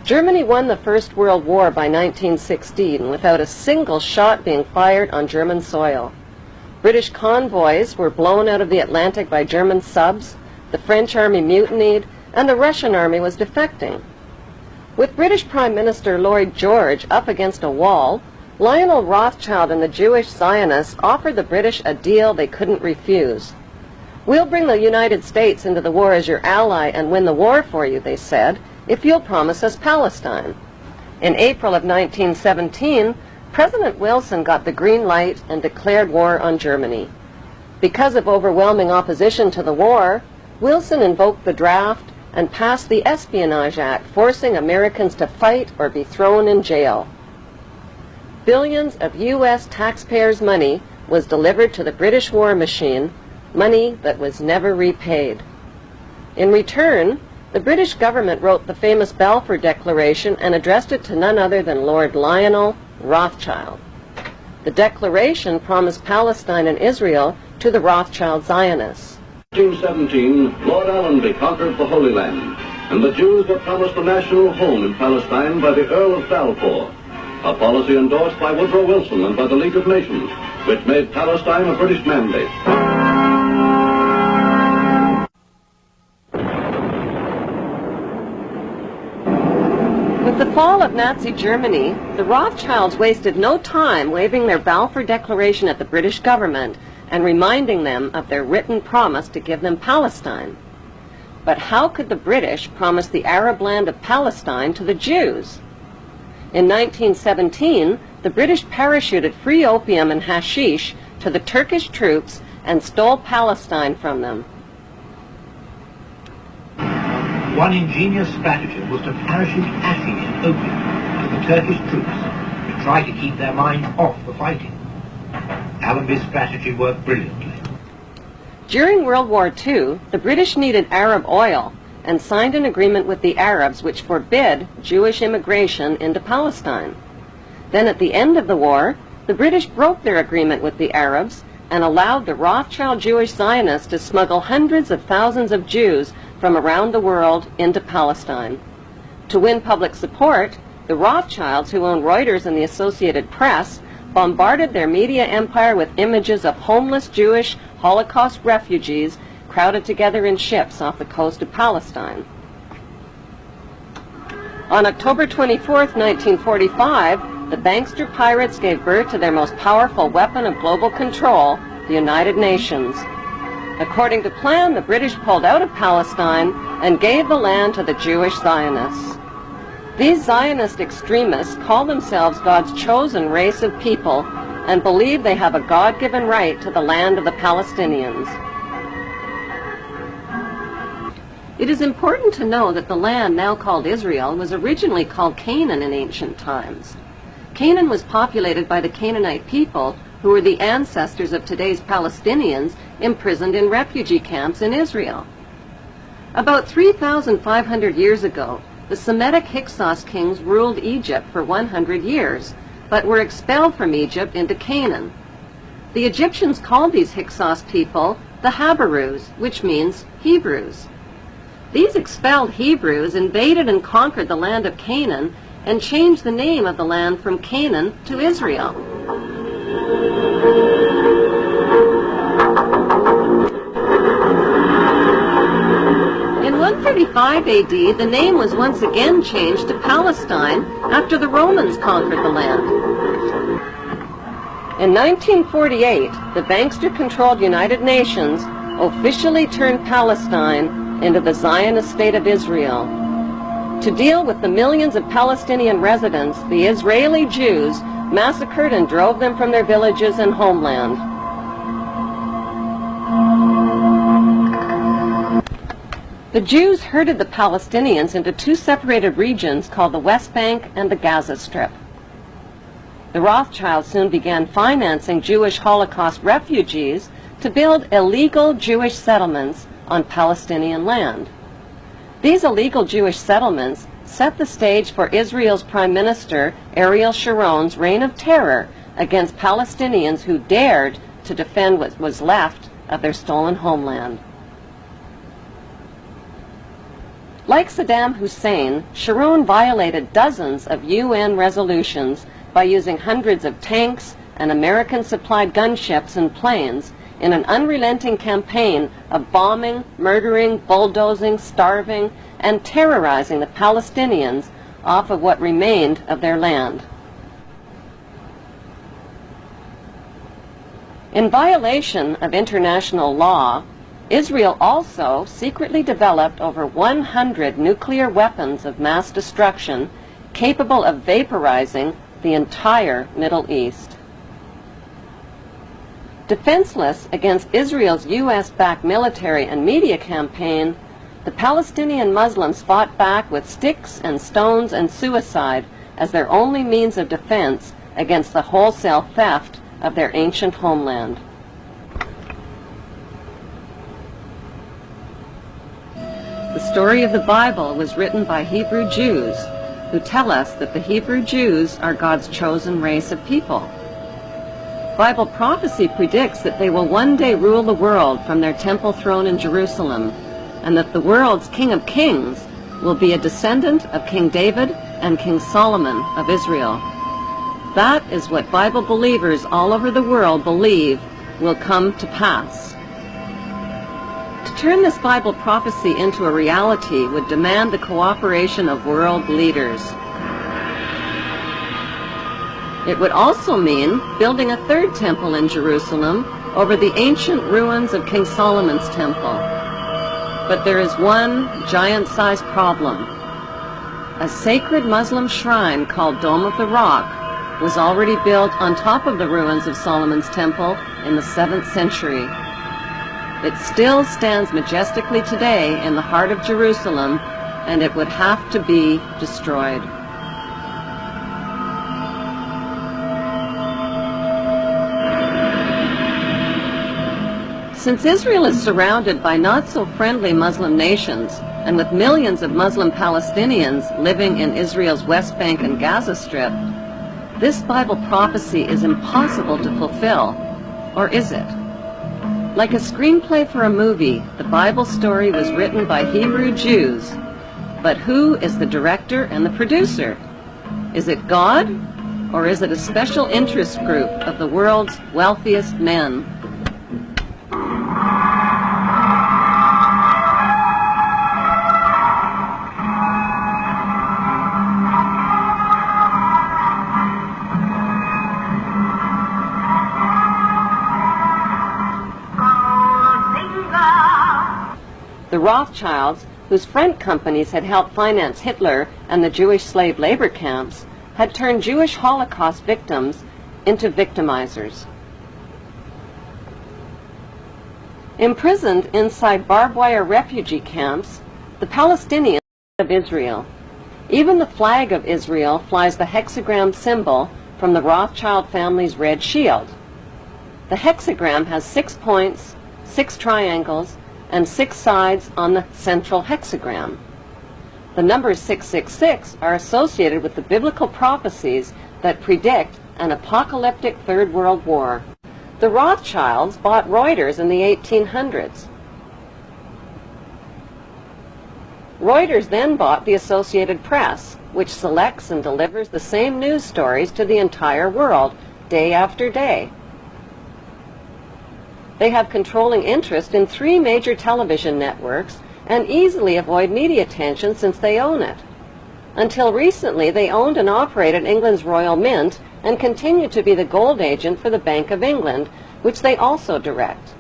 Germany won the First World War by 1916 without a single shot being fired on German soil. British convoys were blown out of the Atlantic by German subs, the French army mutinied, and the Russian army was defecting. With British Prime Minister Lloyd George up against a wall, Lionel Rothschild and the Jewish Zionists offered the British a deal they couldn't refuse. "We'll bring the United States into the war as your ally and win the war for you," they said, "if you'll promise us Palestine." In April of 1917, President Wilson got the green light and declared war on Germany. Because of overwhelming opposition to the war, Wilson invoked the draft and passed the Espionage Act, forcing Americans to fight or be thrown in jail. Billions of U.S. taxpayers' money was delivered to the British war machine, money that was never repaid. In return, the British government wrote the famous Balfour Declaration and addressed it to none other than Lord Lionel Rothschild. The declaration promised Palestine and Israel to the Rothschild Zionists. In 1917, Lord Allenby conquered the Holy Land, and the Jews were promised a national home in Palestine by the Earl of Balfour, a policy endorsed by Woodrow Wilson and by the League of Nations, which made Palestine a British mandate. With the fall of Nazi Germany, the Rothschilds wasted no time waving their Balfour Declaration at the British government and reminding them of their written promise to give them Palestine. But how could the British promise the Arab land of Palestine to the Jews? In 1917, the British parachuted free opium and hashish to the Turkish troops and stole Palestine from them. One ingenious stratagem was to parachute hashish and opium to the Turkish troops to try to keep their minds off the fighting. Allenby's strategy worked brilliantly. During World War II, the British needed Arab oil and signed an agreement with the Arabs which forbid Jewish immigration into Palestine. Then at the end of the war, the British broke their agreement with the Arabs and allowed the Rothschild Jewish Zionists to smuggle hundreds of thousands of Jews from around the world into Palestine. To win public support, the Rothschilds, who owned Reuters and the Associated Press, bombarded their media empire with images of homeless Jewish Holocaust refugees crowded together in ships off the coast of Palestine. On October 24, 1945, the bankster pirates gave birth to their most powerful weapon of global control, the United Nations. According to plan, the British pulled out of Palestine and gave the land to the Jewish Zionists. These Zionist extremists call themselves God's chosen race of people and believe they have a God-given right to the land of the Palestinians. It is important to know that the land now called Israel was originally called Canaan in ancient times. Canaan was populated by the Canaanite people, who were the ancestors of today's Palestinians imprisoned in refugee camps in Israel. About 3,500 years ago, the Semitic Hyksos kings ruled Egypt for 100 years, but were expelled from Egypt into Canaan. The Egyptians called these Hyksos people the Habarus, which means Hebrews. These expelled Hebrews invaded and conquered the land of Canaan and changed the name of the land from Canaan to Israel. In 135 AD, the name was once again changed to Palestine after the Romans conquered the land. In 1948, the bankster-controlled United Nations officially turned Palestine into the Zionist state of Israel. To deal with the millions of Palestinian residents, the Israeli Jews massacred and drove them from their villages and homeland. The Jews herded the Palestinians into two separated regions called the West Bank and the Gaza Strip. The Rothschilds soon began financing Jewish Holocaust refugees to build illegal Jewish settlements on Palestinian land. These illegal Jewish settlements set the stage for Israel's Prime Minister Ariel Sharon's reign of terror against Palestinians who dared to defend what was left of their stolen homeland. Like Saddam Hussein, Sharon violated dozens of UN resolutions by using hundreds of tanks and American-supplied gunships and planes in an unrelenting campaign of bombing, murdering, bulldozing, starving, and terrorizing the Palestinians off of what remained of their land. In violation of international law, Israel also secretly developed over 100 nuclear weapons of mass destruction capable of vaporizing the entire Middle East. Defenseless against Israel's U.S.-backed military and media campaign, the Palestinian Muslims fought back with sticks and stones and suicide as their only means of defense against the wholesale theft of their ancient homeland. The story of the Bible was written by Hebrew Jews, who tell us that the Hebrew Jews are God's chosen race of people. Bible prophecy predicts that they will one day rule the world from their temple throne in Jerusalem, and that the world's King of Kings will be a descendant of King David and King Solomon of Israel. That is what Bible believers all over the world believe will come to pass. To turn this Bible prophecy into a reality would demand the cooperation of world leaders. It would also mean building a third temple in Jerusalem over the ancient ruins of King Solomon's temple. But there is one giant-sized problem. A sacred Muslim shrine called Dome of the Rock was already built on top of the ruins of Solomon's temple in the 7th century. It still stands majestically today in the heart of Jerusalem, and it would have to be destroyed. Since Israel is surrounded by not-so-friendly Muslim nations, and with millions of Muslim Palestinians living in Israel's West Bank and Gaza Strip, this Bible prophecy is impossible to fulfill. Or is it? Like a screenplay for a movie, the Bible story was written by Hebrew Jews. But who is the director and the producer? Is it God, or is it a special interest group of the world's wealthiest men? The Rothschilds, whose front companies had helped finance Hitler and the Jewish slave labor camps, had turned Jewish Holocaust victims into victimizers. Imprisoned inside barbed wire refugee camps, the Palestinians of Israel. Even the flag of Israel flies the hexagram symbol from the Rothschild family's red shield. The hexagram has 6 points, 6 triangles, and 6 sides on the central hexagram. The numbers 666 are associated with the biblical prophecies that predict an apocalyptic Third World War. The Rothschilds bought Reuters in the 1800s. Reuters then bought the Associated Press, which selects and delivers the same news stories to the entire world, day after day. They have controlling interest in 3 major television networks and easily avoid media attention since they own it. Until recently, they owned and operated England's Royal Mint and continue to be the gold agent for the Bank of England, which they also direct.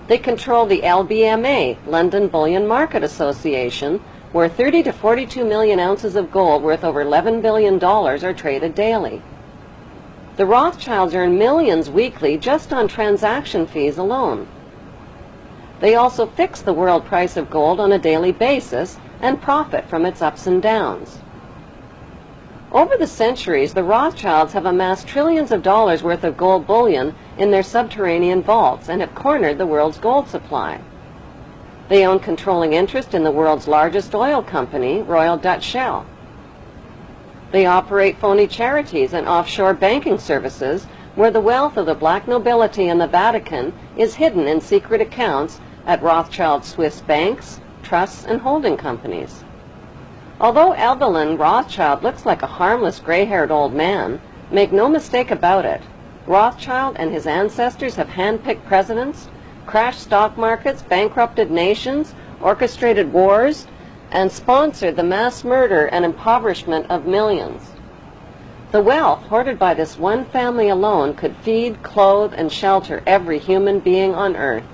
They control the LBMA, London Bullion Market Association, where 30 to 42 million ounces of gold worth over $11 billion are traded daily. The Rothschilds earn millions weekly just on transaction fees alone. They also fix the world price of gold on a daily basis and profit from its ups and downs. Over the centuries, the Rothschilds have amassed trillions of dollars worth of gold bullion in their subterranean vaults and have cornered the world's gold supply. They own controlling interest in the world's largest oil company, Royal Dutch Shell. They operate phony charities and offshore banking services where the wealth of the black nobility and the Vatican is hidden in secret accounts at Rothschild Swiss banks, trusts, and holding companies. Although Evelyn Rothschild looks like a harmless gray-haired old man, make no mistake about it, Rothschild and his ancestors have handpicked presidents, crashed stock markets, bankrupted nations, orchestrated wars, and sponsored the mass murder and impoverishment of millions. The wealth hoarded by this one family alone could feed, clothe, and shelter every human being on earth.